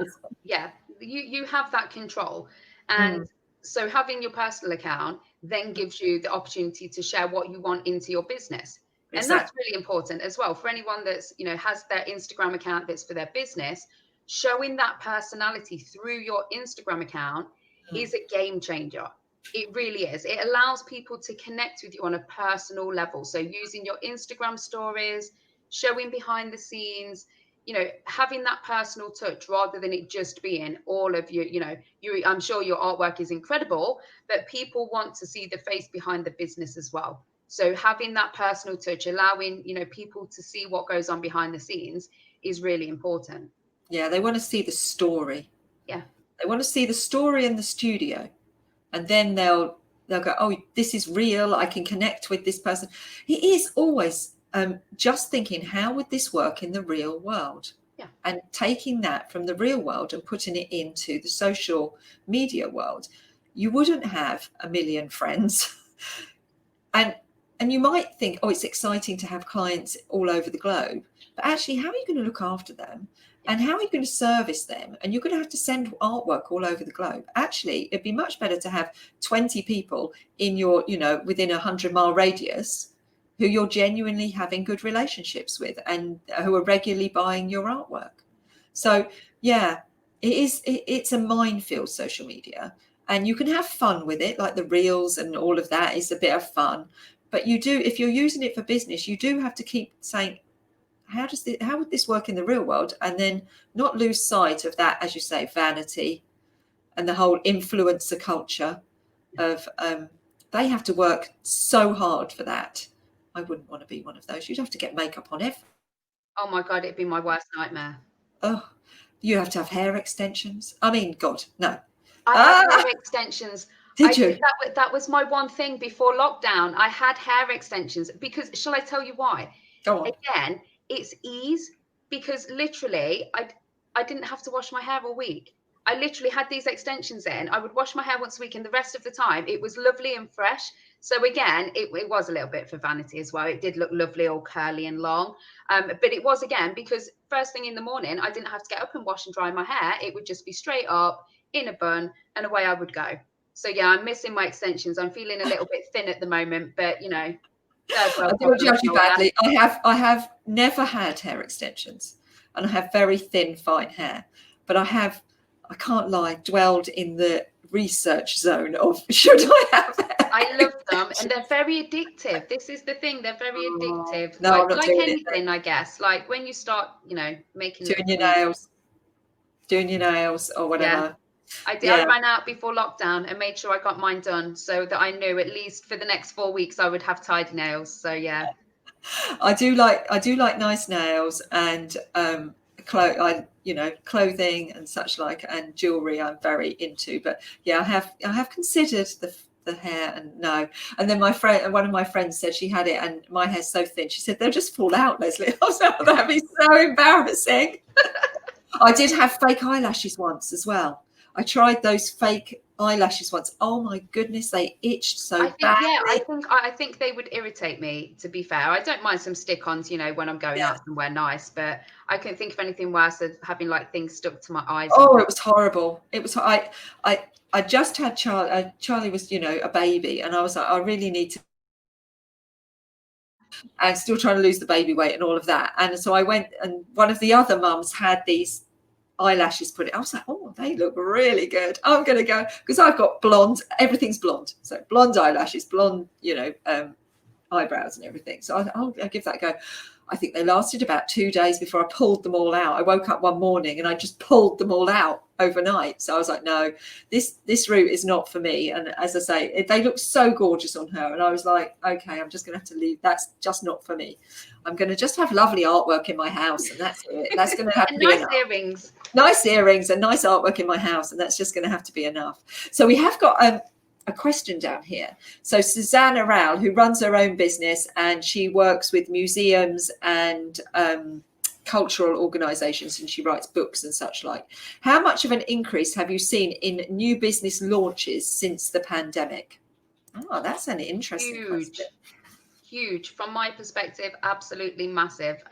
Yeah, you have that control. And So having your personal account then gives you the opportunity to share what you want into your business. And that's Exactly. really important as well for anyone that's, has their Instagram account that's for their business. Showing that personality through your Instagram account is a game changer. It really is. It allows people to connect with you on a personal level. So using your Instagram stories, showing behind the scenes, having that personal touch rather than it just being all of I'm sure your artwork is incredible, but people want to see the face behind the business as well. So having that personal touch, allowing, people to see what goes on behind the scenes is really important. Yeah, they want to see the story. Yeah. They want to see the story in the studio. And then they'll go, oh, this is real. I can connect with this person. It is always just thinking, how would this work in the real world? Yeah. And taking that from the real world and putting it into the social media world. You wouldn't have a million friends. And you might think, oh, it's exciting to have clients all over the globe. But actually, how are you going to look after them? And how are you going to service them? And you're going to have to send artwork all over the globe. Actually, it'd be much better to have 20 people in your, within a 100-mile radius who you're genuinely having good relationships with and who are regularly buying your artwork. So, yeah, it's a minefield, social media. And you can have fun with it, like the reels and all of that is a bit of fun. But you do, if you're using it for business, you do have to keep saying, how would this work in the real world? And then not lose sight of that, as you say, vanity and the whole influencer culture of they have to work so hard for that. I wouldn't want to be one of those. You'd have to get makeup on everything. Oh my God, it'd be my worst nightmare. Oh, you have to have hair extensions. I mean, God, no. I had hair extensions. Did you? That was my one thing before lockdown. I had hair extensions because, shall I tell you why? Go on. Again, it's ease, because literally I didn't have to wash my hair all week. I literally had these extensions in. I would wash my hair once a week, and the rest of the time it was lovely and fresh. So again, it was a little bit for vanity as well. It did look lovely, all curly and long. But it was, again, because first thing in the morning, I didn't have to get up and wash and dry my hair. It would just be straight up in a bun and away I would go. So yeah, I'm missing my extensions. I'm feeling a little bit thin at the moment, but I don't judge you badly. I have never had hair extensions, and I have very thin, fine hair. But I can't lie, dwelled in the research zone of should I have hair? I love them, and they're very addictive. This is the thing; they're very addictive. No, I'm not like doing anything, I guess. Like when you start, making doing your nails or whatever. Yeah. I did. Yeah. I ran out before lockdown and made sure I got mine done so that I knew at least for the next 4 weeks I would have tidy nails. So yeah. I do like nice nails and clothing and such like, and jewelry I'm very into. But yeah, I have considered the hair, and no. And then one of my friends said she had it and my hair's so thin. She said they'll just fall out, Leslie. I was like, that'd be so embarrassing. I did have fake eyelashes once as well. I tried those fake eyelashes once. Oh my goodness, they itched so badly. Yeah, I think they would irritate me, to be fair. I don't mind some stick-ons, when I'm going out somewhere nice, but I couldn't think of anything worse than having like things stuck to my eyes. Oh, it was horrible. It was. I just had Charlie. Charlie was, a baby, and I was like, I really need to. And still trying to lose the baby weight and all of that. And so I went, and one of the other mums had these eyelashes put in. I was like, oh, they look really good. I'm going to go, because I've got blonde, everything's blonde. So blonde eyelashes, blonde, eyebrows and everything. So I'll give that a go. I think they lasted about 2 days before I pulled them all out. I woke up one morning and I just pulled them all out overnight. So I was like, no, this route is not for me. And as I say, they look so gorgeous on her. And I was like, okay, I'm just going to have to leave. That's just not for me. I'm going to just have lovely artwork in my house. And that's it. That's going to have to be nice enough. Earrings. Nice earrings and nice artwork in my house. And that's just going to have to be enough. So we have got a question down here. So Susanna Rowell, who runs her own business, and she works with museums and cultural organizations, and she writes books and such like. How much of an increase have you seen in new business launches since the pandemic? Oh, that's an interesting question. Huge. From my perspective, absolutely massive.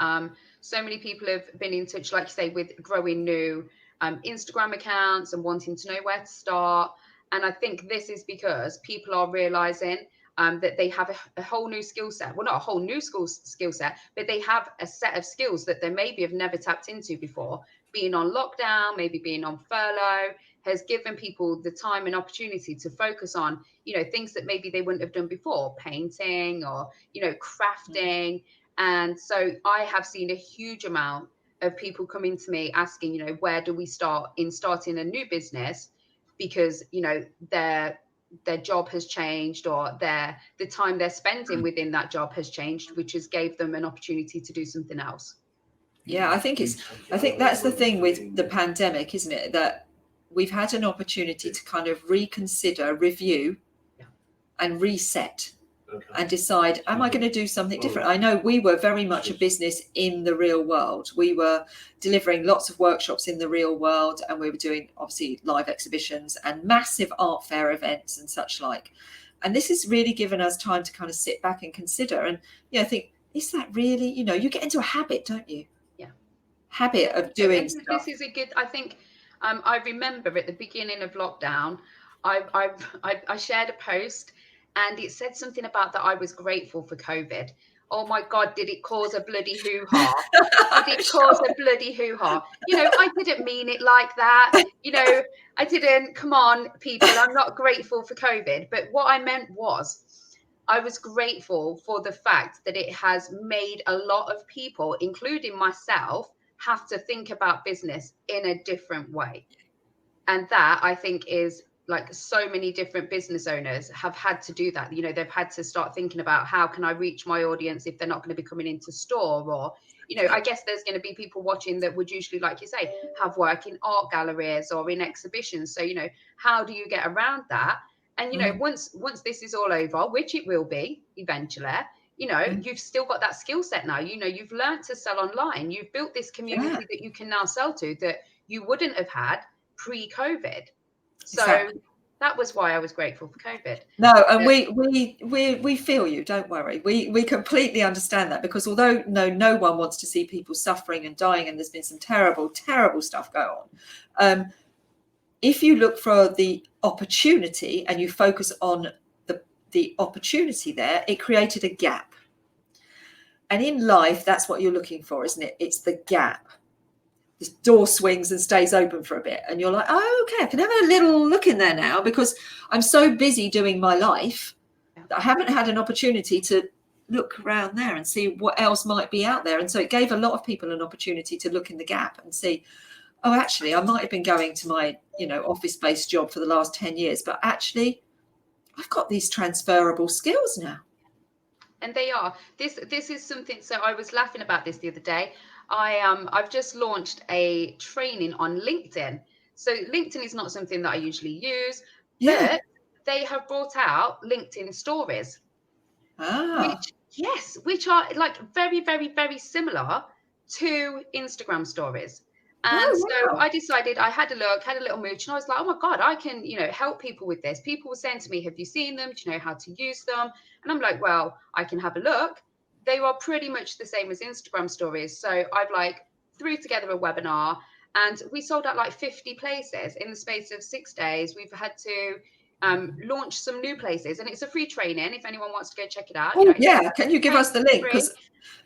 So many people have been in touch, like you say, with growing new Instagram accounts and wanting to know where to start. And I think this is because people are realizing that they have a whole new skill set. Well, not a whole new skill set, but they have a set of skills that they maybe have never tapped into before. Being on lockdown, maybe being on furlough, has given people the time and opportunity to focus on, things that maybe they wouldn't have done before, painting or, crafting. And so I have seen a huge amount of people coming to me asking, where do we start in starting a new business? Because, their job has changed, or the time they're spending within that job has changed, which has gave them an opportunity to do something else. Yeah, I think that's the thing with the pandemic, isn't it? That we've had an opportunity to kind of reconsider, review, and reset, and decide, am I going to do something different? I know we were very much a business in the real world. We were delivering lots of workshops in the real world, and we were doing obviously live exhibitions and massive art fair events and such like. And this has really given us time to kind of sit back and consider and think, is that really, you get into a habit, don't you? Habit of doing stuff. This is a good, I think, I remember at the beginning of lockdown, I shared a post, and it said something about that I was grateful for COVID. Oh my God, did it cause a bloody hoo-ha? Did it cause a bloody hoo-ha? I didn't mean it like that. I didn't, come on, people, I'm not grateful for COVID. But what I meant was, I was grateful for the fact that it has made a lot of people, including myself, have to think about business in a different way. And that, I think, is like so many different business owners have had to do that. They've had to start thinking about, how can I reach my audience if they're not going to be coming into store? Or, I guess there's going to be people watching that would usually, like you say, have work in art galleries or in exhibitions. So, how do you get around that? And, once this is all over, which it will be eventually, you've still got that skill set now. You've learned to sell online. You've built this community that you can now sell to, that you wouldn't have had pre-COVID. So that was why I was grateful for COVID. No, and we feel you, don't worry. We completely understand that, because although no one wants to see people suffering and dying, and there's been some terrible, terrible stuff go on. If you look for the opportunity and you focus on the opportunity there, it created a gap. And in life, that's what you're looking for, isn't it? It's the gap. The door swings and stays open for a bit, and you're like, oh, okay, I can have a little look in there now, because I'm so busy doing my life that I haven't had an opportunity to look around there and see what else might be out there. And so it gave a lot of people an opportunity to look in the gap and see, oh, actually, I might have been going to my office-based job for the last 10 years, but actually I've got these transferable skills now. And they are. This is something. So I was laughing about this the other day. I've just launched a training on LinkedIn. So LinkedIn is not something that I usually use, but they have brought out LinkedIn stories, which are like very, very, very similar to Instagram stories. And so I decided, I had a look, had a little mooch, and I was like, oh my God, I can, help people with this. People were saying to me, have you seen them? Do you know how to use them? And I'm like, well, I can have a look. They are pretty much the same as Instagram stories. So I've threw together a webinar, and we sold out 50 places in the space of 6 days. We've had to launch some new places, and it's a free training if anyone wants to go check it out. Can you give us the link? Because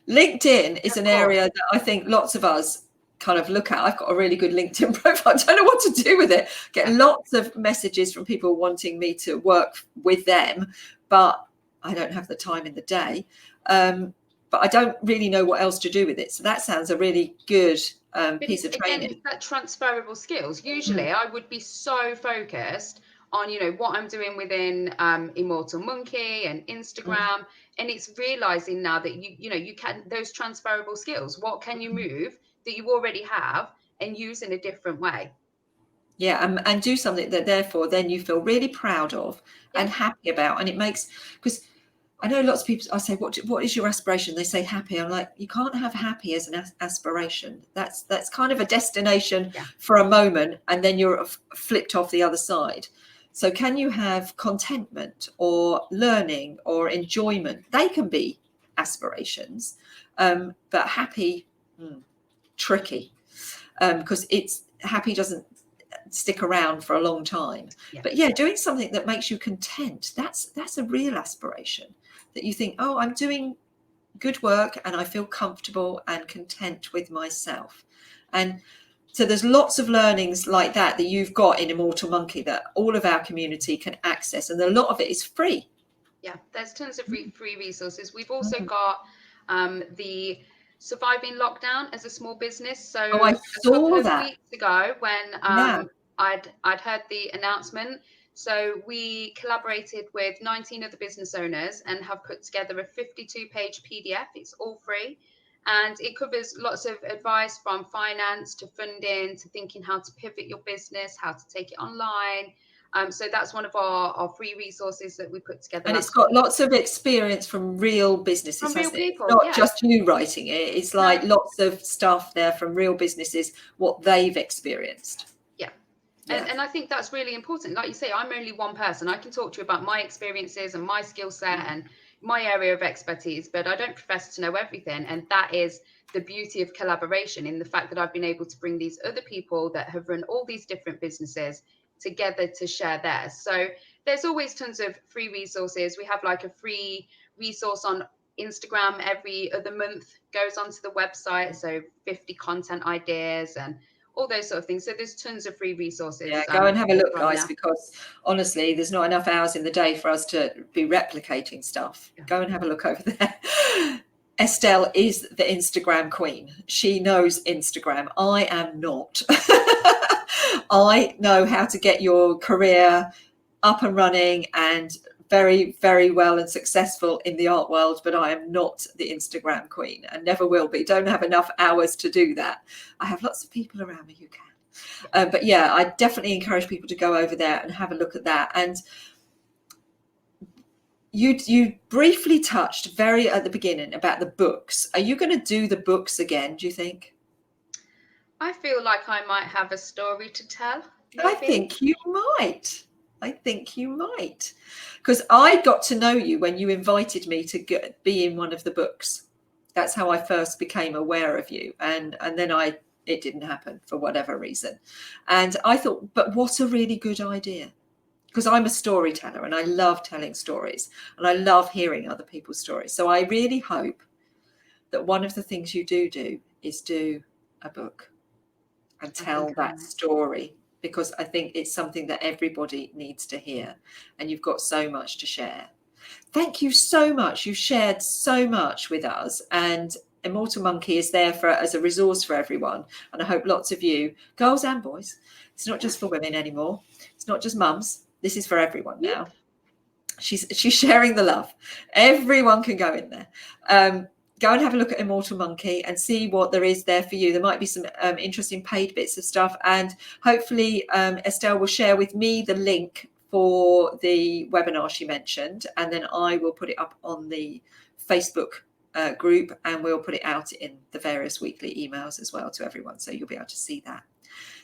LinkedIn is an area that I think lots of us kind of look at. I've got a really good LinkedIn profile. I don't know what to do with it. Get lots of messages from people wanting me to work with them, but I don't have the time in the day. But I don't really know what else to do with it. So that sounds a really good piece of training. Again, it's that transferable skills. Usually I would be so focused on, what I'm doing within Immortal Monkey and Instagram. And it's realizing now that you can, those transferable skills, what can you move that you already have and use in a different way? Yeah, and do something that therefore then you feel really proud of and happy about. And it makes, because I know lots of people, I say, what is your aspiration? They say happy. I'm like, you can't have happy as an aspiration. That's kind of a destination for a moment, and then you're flipped off the other side. So can you have contentment or learning or enjoyment? They can be aspirations, but happy, tricky, because it's happy doesn't stick around for a long time. Yeah. But yeah, doing something that makes you content, that's a real aspiration, that you think, oh, I'm doing good work and I feel comfortable and content with myself. And so there's lots of learnings like that you've got in Immortal Monkey that all of our community can access, and a lot of it is free. Yeah, there's tons of free resources. We've also got the Surviving Lockdown as a Small Business. So I a couple saw of that. weeks ago when Yeah. I'd heard the announcement. So we collaborated with 19 other business owners and have put together a 52-page PDF. It's all free. And it covers lots of advice from finance to funding to thinking how to pivot your business, how to take it online. So that's one of our free resources that we put together. And it's got lots of experience from real businesses, from real hasn't it? people, It's not yeah. just you writing it. It's like lots of stuff there from real businesses, what they've experienced. Yeah. And I think that's really important. Like you say, I'm only one person. I can talk to you about my experiences and my skill set and my area of expertise, but I don't profess to know everything. And that is the beauty of collaboration, in the fact that I've been able to bring these other people that have run all these different businesses together to share theirs. So there's always tons of free resources. We have like a free resource on Instagram every other month, goes onto the website. So 50 content ideas and all those sort of things. So there's tons of free resources. Yeah, go and have a look, guys, because honestly, there's not enough hours in the day for us to be replicating stuff. Yeah. Go and have a look over there. Estelle is the Instagram queen. She knows Instagram. I am not. I know how to get your career up and running and very, very well and successful in the art world, but I am not the Instagram queen and never will be. Don't have enough hours to do that. I have lots of people around me who can. But yeah, I definitely encourage people to go over there and have a look at that. And you briefly touched very at the beginning about the books. Are you going to do the books again, do you think? I feel like I might have a story to tell. Maybe. I think you might. Because I got to know you when you invited me to be in one of the books. That's how I first became aware of you. And then it didn't happen for whatever reason. And I thought, but what a really good idea. Because I'm a storyteller and I love telling stories and I love hearing other people's stories. So I really hope that one of the things you do is do a book and tell that story, because I think it's something that everybody needs to hear, and you've got so much to share. Thank you so much. You've shared so much with us, and Immortal Monkey is there as a resource for everyone. And I hope lots of you, girls and boys, it's not just for women anymore. It's not just mums. This is for everyone now. She's sharing the love. Everyone can go in there. Go and have a look at Immortal Monkey and see what there is there for you. There might be some interesting paid bits of stuff. And hopefully Estelle will share with me the link for the webinar she mentioned. And then I will put it up on the Facebook group, and we'll put it out in the various weekly emails as well to everyone. So you'll be able to see that.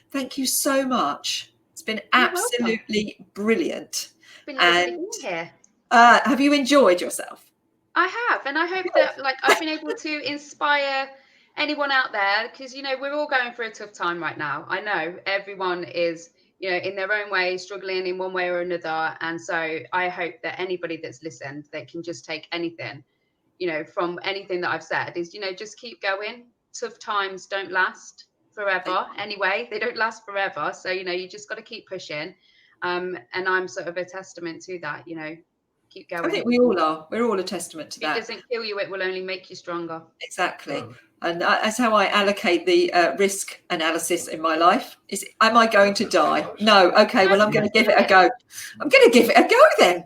Thank you so much. It's been absolutely brilliant. It's been lovely being here. Have you enjoyed yourself? I have, and I hope that I've been able to inspire anyone out there, because we're all going through a tough time right now. I know everyone is in their own way struggling in one way or another, and so I hope that anybody that's listened, that can just take anything from anything that I've said, is just keep going. Tough times don't last forever anyway. They don't last forever, so you just got to keep pushing, and I'm sort of a testament to that. Keep going. I think we all are. We're all a testament to that. It doesn't kill you, it will only make you stronger. Exactly. And that's how I allocate the risk analysis in my life. Am I going to die? No. Okay, well, I'm going to give it a go. I'm going to give it a go then.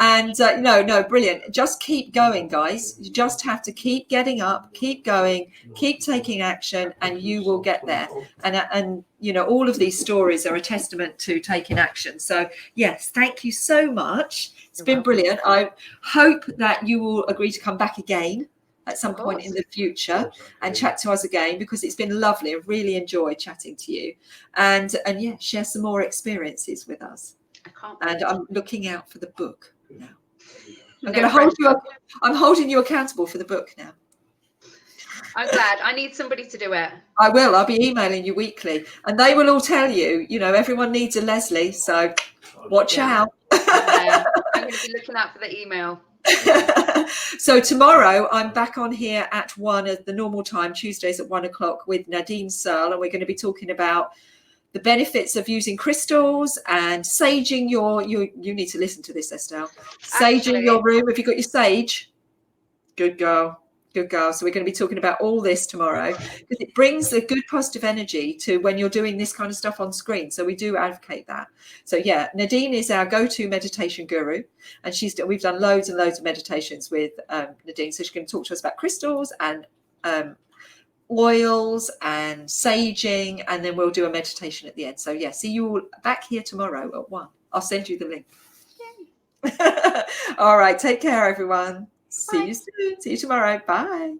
And no, brilliant. Just keep going, guys. You just have to keep getting up, keep going, keep taking action, and you will get there. And all of these stories are a testament to taking action. So yes, thank you so much. It's been brilliant. I hope that you will agree to come back again at some point in the future and chat to us again, because it's been lovely. I've really enjoyed chatting to you, and yeah, share some more experiences with us. I can't. And I'm looking out for the book now. I'm holding you accountable for the book now. I'm glad. I need somebody to do it. I will. I'll be emailing you weekly, and they will all tell you. You know, everyone needs a Leslie, so watch out. Yeah, I'm going to be looking out for the email. So tomorrow I'm back on here at 1 at the normal time, Tuesdays at 1 o'clock with Nadine Searle, and we're going to be talking about the benefits of using crystals and saging you need to listen to this, Estelle. Saging your room. Have you got your sage? Good girl. Good girl. So we're going to be talking about all this tomorrow because it brings a good positive energy to when you're doing this kind of stuff on screen. So we do advocate that. So yeah, Nadine is our go-to meditation guru, and we've done loads and loads of meditations with Nadine. So she's going to talk to us about crystals and oils and saging, and then we'll do a meditation at the end. So yeah, see you all back here tomorrow at 1. I'll send you the link. All right, take care, everyone. See you soon. See you tomorrow. Bye.